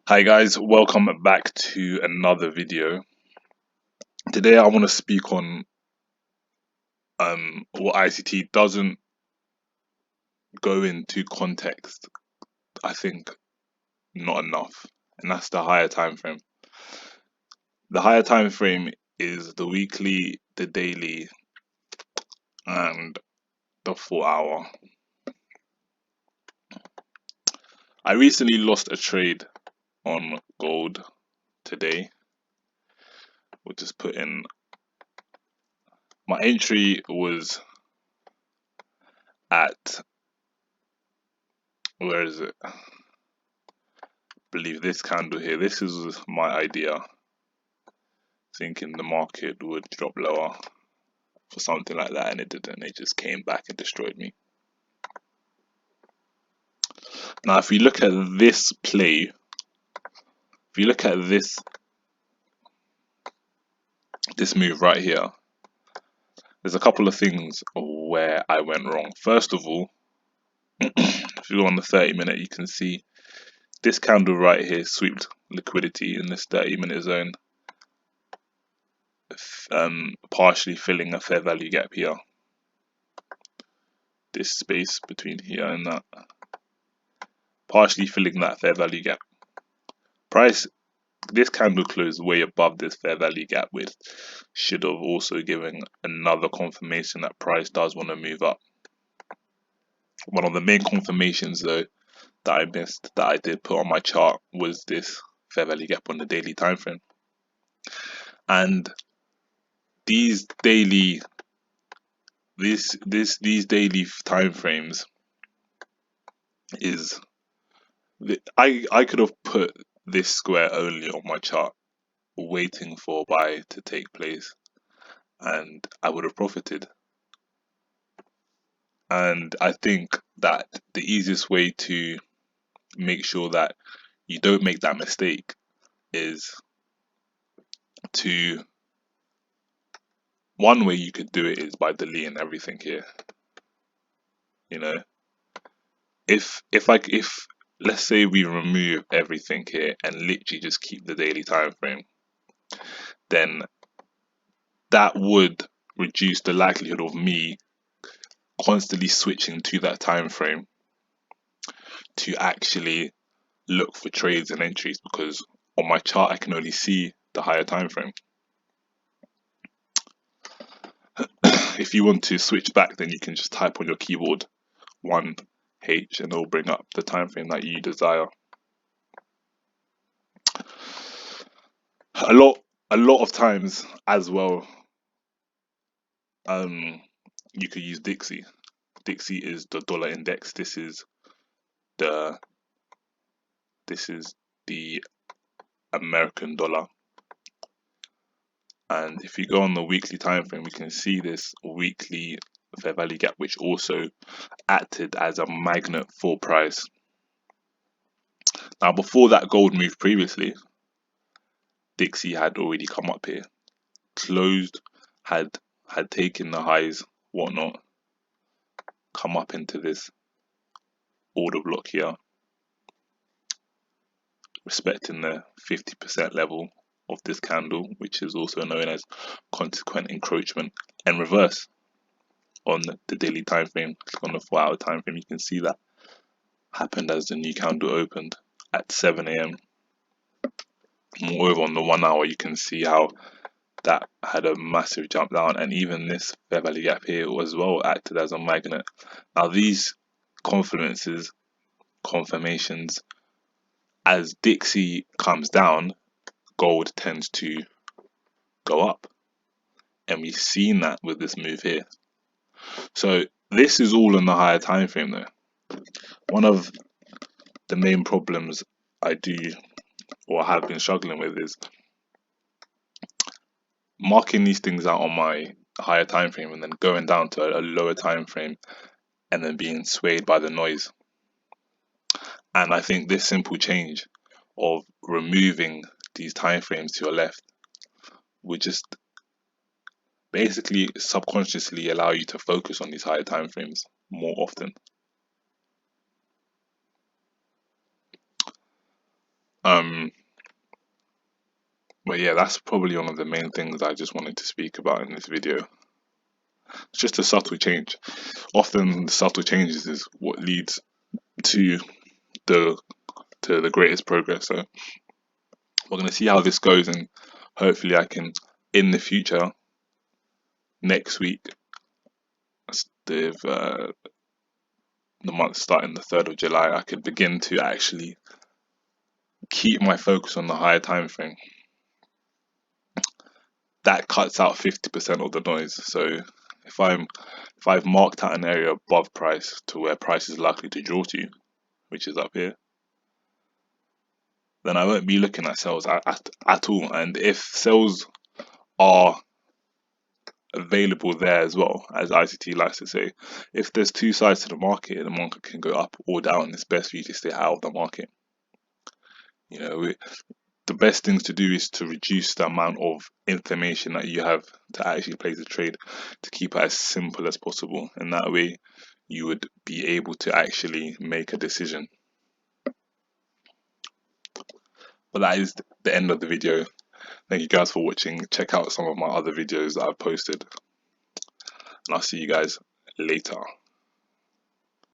Hi guys, welcome back to another video. Today I want to speak on what ICT doesn't go into context. I think not enough, and that's the higher time frame. The higher time frame is the weekly, the daily, and the 4 hour. I recently lost a trade on gold today. We'll just put in my entry was at, where is it? I believe this candle here. This is my idea, thinking the market would drop lower for something like that, and it didn't. It just came back and destroyed me. Now, if we look at this play, if you look at this move right here, there's a couple of things where I went wrong. First of all, if you go on the 30-minute, you can see this candle right here swept liquidity in this 30-minute zone, partially filling a fair value gap here. This space between here and that, partially filling that fair value gap. Price, this candle closed way above this fair value gap, which should have also given another confirmation that price does want to move up. One of the main confirmations though that I missed, that I did put on my chart, was this fair value gap on the daily time frame. And these daily these daily time frames is, I could have put this square only on my chart waiting for buy to take place, and I would have profited. And I think that the easiest way to make sure that you don't make that mistake is to, one way you could do it is by deleting everything here. You know, if let's say we remove everything here and literally just keep the daily time frame, then that would reduce the likelihood of me constantly switching to that time frame to actually look for trades and entries, because on my chart I can only see the higher time frame. If you want to switch back, then you can just type on your keyboard 1H and it'll bring up the time frame that you desire. A lot of times as well, you could use Dixie. Dixie is the dollar index. This is the American dollar. And if you go on the weekly time frame, we can see this weekly fair value gap, which also acted as a magnet for price. Now, before that gold move previously, Dixie had already come up here, closed, had taken the highs, whatnot, come up into this order block here, respecting the 50% level of this candle, which is also known as consequent encroachment, and reverse on the daily time frame. On the 4 hour time frame, you can see that happened as the new candle opened at 7 a.m. Moreover, on the 1 hour, you can see how that had a massive jump down, and even this fair value gap here as well acted as a magnet. Now, these confirmations, as Dixie comes down, gold tends to go up, and we've seen that with this move here. So this is all in the higher time frame though. One of the main problems I do, or have been struggling with, is marking these things out on my higher time frame and then going down to a lower time frame and then being swayed by the noise. And I think this simple change of removing these time frames to your left would just basically subconsciously allow you to focus on these higher time frames more often. Um, but yeah, that's probably one of the main things I just wanted to speak about in this video. It's just a subtle change. Often the subtle changes is what leads to the the greatest progress. So we're gonna see how this goes, and hopefully I can, in the future, next week, the month starting the 3rd of July, I could begin to actually keep my focus on the higher time frame. That cuts out 50% of the noise. So if I've marked out an area above price to where price is likely to draw to, which is up here, then I won't be looking at sales at all. And if sales are available there as well, as ICT likes to say, if there's two sides to the market can go up or down. It's best for you to stay out of the market. You know, the best things to do is to reduce the amount of information that you have to actually place a trade, to keep it as simple as possible, and that way you would be able to actually make a decision. But that is the end of the video. Thank you guys for watching. Check out some of my other videos that I've posted, and I'll see you guys later.